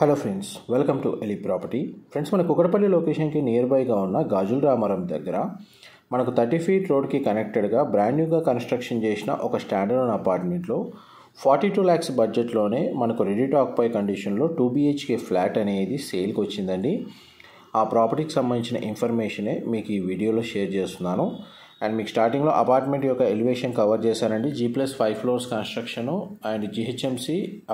Hello friends, welcome to ఎలి property. Friends, మన కుకటపల్లి లొకేషన్కి నియర్ బైగా ఉన్న గాజుల రామారం దగ్గర మనకు 30 ఫీట్ రోడ్కి కనెక్టెడ్గా బ్రాండ్ న్యూగా కన్స్ట్రక్షన్ చేసిన ఒక స్టాండర్డ్ అపార్ట్మెంట్లో 42 lakhs బడ్జెట్లోనే మనకు రెడీ టు ఆక్యుపై కండిషన్లో 2 BHK ఫ్లాట్ అనేది సేల్కి వచ్చిందండి. ఆ ప్రాపర్టీకి సంబంధించిన ఇన్ఫర్మేషనే మీకు ఈ వీడియోలో షేర్ చేస్తున్నాను. అండ్ మీకు స్టార్టింగ్లో అపార్ట్మెంట్ యొక్క ఎలివేషన్ కవర్ చేశానండి. G+5 floors construction and GHMC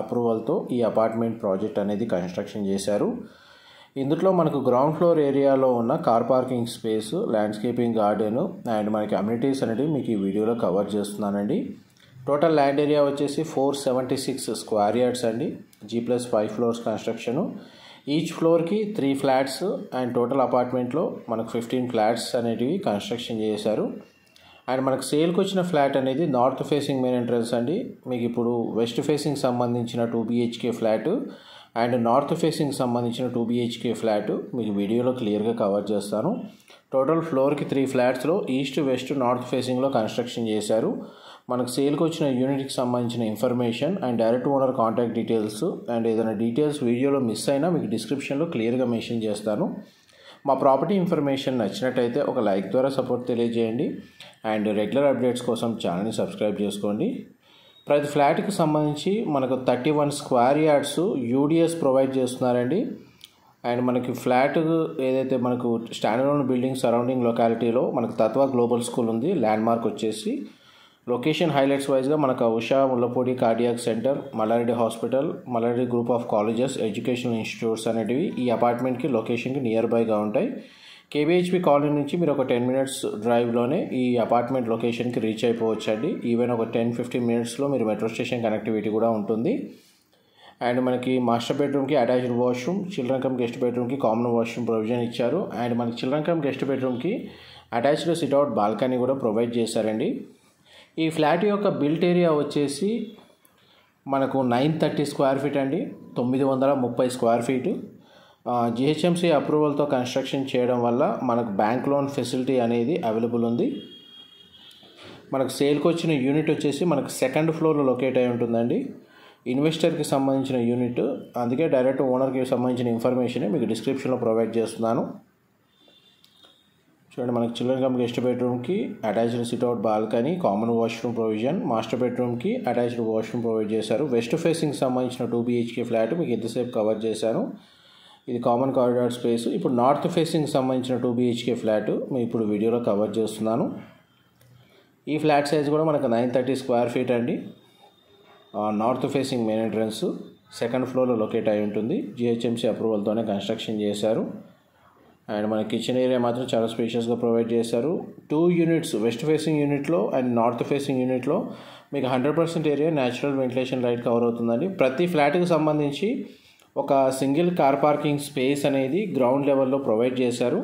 అప్రూవల్తో ఈ అపార్ట్మెంట్ ప్రాజెక్ట్ అనేది కన్స్ట్రక్షన్ చేశారు. ఇందులో మనకు గ్రౌండ్ ఫ్లోర్ ఏరియాలో ఉన్న car parking space, landscaping garden and మనకి అమ్యూనిటీస్ అనేది మీకు ఈ వీడియోలో కవర్ చేస్తున్నానండి. టోటల్ ల్యాండ్ ఏరియా వచ్చేసి 476 square yards అండి. G+5 floors construction. ఈచ్ ఫ్లోర్కి 3 flats అండ్ టోటల్ అపార్ట్మెంట్లో మనకు 15 flats అనేటివి కన్స్ట్రక్షన్ చేశారు. అండ్ మనకు సేల్కి వచ్చిన ఫ్లాట్ అనేది నార్త్ ఫేసింగ్ మెయిన్ ఎంట్రన్స్ అండి. మీకు ఇప్పుడు వెస్ట్ ఫేసింగ్ సంబంధించిన 2 BHK flat and north facing సంబంధించిన 2 BHK ఫ్లాట్ మీకు వీడియోలో క్లియర్గా కవర్ చేస్తాను. టోటల్ ఫ్లోర్కి 3 ఫ్లాట్స్లో ఈస్ట్, వెస్ట్, నార్త్ ఫేసింగ్లో కన్స్ట్రక్షన్ చేశారు. మనకు సేల్కి వచ్చిన యూనిట్కి సంబంధించిన information and direct owner contact details and ఏదైనా డీటెయిల్స్ వీడియోలో మిస్ అయినా మీకు డిస్క్రిప్షన్లో క్లియర్గా మెన్షన్ చేస్తాను. మా ప్రాపర్టీ ఇన్ఫర్మేషన్ నచ్చినట్టయితే ఒక లైక్ ద్వారా సపోర్ట్ తెలియజేయండి అండ్ రెగ్యులర్ అప్డేట్స్ కోసం ఛానల్ని సబ్స్క్రైబ్ చేసుకోండి. ప్రతి ఫ్లాట్కి సంబంధించి మనకు 31 square yards UDS ప్రొవైడ్ చేస్తున్నారండి. అండ్ మనకి ఫ్లాట్ ఏదైతే మనకు స్టాండర్డ్ బిల్డింగ్ సరౌండింగ్ లొకాలిటీలో మనకు తత్వ గ్లోబల్ స్కూల్ ఉంది. ల్యాండ్ మార్క్ వచ్చేసి లొకేషన్ హైలైట్స్ వైజ్గా మనకు Usha Mullapudi cardiac centre, Malla Reddy hospital, Malla Reddy group of colleges, educational institutes అనేటివి ఈ అపార్ట్మెంట్కి లొకేషన్కి నియర్ బైగా ఉంటాయి. KBHP కాలనీ నుంచి మీరు ఒక 10 minutes డ్రైవ్లోనే ఈ అపార్ట్మెంట్ లొకేషన్కి రీచ్ అయిపోవచ్చండి. ఈవెన్ ఒక 10-15 minutesలో మీరు మెట్రో స్టేషన్ కనెక్టివిటీ కూడా ఉంటుంది. అండ్ మనకి మాస్టర్ బెడ్రూమ్కి attached washroom, children come guest బెడ్రూమ్కి కామన్ వాష్రూమ్ ప్రొవిజన్ ఇచ్చారు. అండ్ మనకి చిల్డ్రన్ కమ్ గెస్ట్ బెడ్రూమ్కి అటాచ్డ్ సిట్అవుట్ బాల్కనీ కూడా ప్రొవైడ్ చేశారండి. ఈ ఫ్లాట్ యొక్క బిల్ట్ ఏరియా వచ్చేసి మనకు 930 square feet అండి, 930 square feet. GHMC అప్రూవల్తో కన్స్ట్రక్షన్ చేయడం వల్ల మనకు బ్యాంక్ లోన్ ఫెసిలిటీ అనేది అవైలబుల్ ఉంది. మనకు సేల్కి వచ్చిన యూనిట్ వచ్చేసి మనకు 2nd floorలో లొకేట్ అయి ఉంటుందండి. ఇన్వెస్టర్కి సంబంధించిన యూనిట్, అందుకే డైరెక్ట్ ఓనర్కి సంబంధించిన ఇన్ఫర్మేషన్ మీకు డిస్క్రిప్షన్లో ప్రొవైడ్ చేస్తున్నాను. చూడండి, మనకి చిల్డ్రన్ కమ్ గెస్ట్ బెడ్రూమ్కి attached sit-out balcony, common washroom provision, master బెడ్రూమ్కి అటాచ్డ్ వాష్రూమ్ ప్రొవైడ్ చేశారు. వెస్ట్ ఫేసింగ్ సంబంధించిన 2 BHK ఫ్లాట్ మీకు ఎంతసేపు కవర్ చేశాను. ఇది కామన్ కారిడార్ స్పేస్. ఇప్పుడు నార్త్ ఫేసింగ్ సంబంధించిన 2 BHK ఫ్లాట్ మీకు ఇప్పుడు వీడియోలో కవర్ చేస్తున్నాను. ఈ ఫ్లాట్ సైజ్ కూడా మనకు 930 square feet అండి. North facing main entrance 2nd floorలో లొకేట్ అయి ఉంటుంది. GHMC అప్రూవల్తోనే కన్స్ట్రక్షన్ చేశారు. అండ్ మన కిచెన్ ఏరియా మాత్రం చాలా స్పేషియస్గా ప్రొవైడ్ చేశారు. 2 units వెస్ట్ ఫేసింగ్ యూనిట్లో అండ్ నార్త్ ఫేసింగ్ యూనిట్లో మీకు 100% area natural ventilation light cover అవుతుందండి. ప్రతి ఫ్లాట్కి సంబంధించి ఒక సింగిల్ కార్ పార్కింగ్ స్పేస్ అనేది గ్రౌండ్ లెవెల్లో ప్రొవైడ్ చేశారు.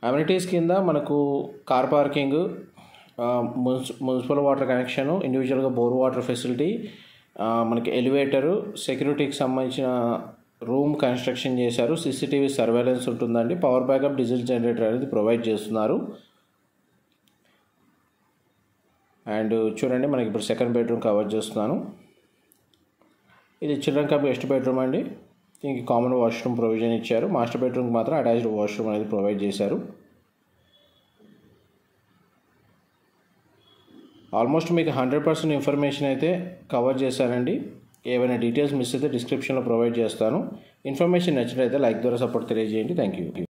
అమ్యూనిటీస్ కింద మనకు car parking, municipal water connection, ఇండివిజువల్గా బోర్ వాటర్ ఫెసిలిటీ, మనకి ఎలివేటరు, సెక్యూరిటీకి సంబంధించిన రూమ్ కన్స్ట్రక్షన్ చేశారు. CCTV సర్వేలెన్స్ ఉంటుందండి. పవర్ బ్యాకప్, డీజిల్ జనరేటర్ అనేది ప్రొవైడ్ చేస్తున్నారు. అండ్ చూడండి, మనకి ఇప్పుడు 2nd bedroom కవర్ చేస్తున్నాను. ఇది చిల్డ్రన్ కమ్ గెస్ట్ బెడ్రూమ్ అండి. దీనికి కామన్ వాష్రూమ్ ప్రొవిజన్ ఇచ్చారు. మాస్టర్ బెడ్రూమ్కి మాత్రం అటాచ్డ్ వాష్రూమ్ అనేది ప్రొవైడ్ చేశారు. ఆల్మోస్ట్ మీకు 100% ఇన్ఫర్మేషన్ అయితే కవర్ చేశానండి. ఏమైనా డీటెయిల్స్ మిస్ అయితే డిస్క్రిప్షన్లో ప్రొవైడ్ చేస్తాను. ఇన్ఫర్మేషన్ నచ్చినట్లయితే లైక్ ద్వారా సపోర్ట్ తెలియజేయండి. Thank you.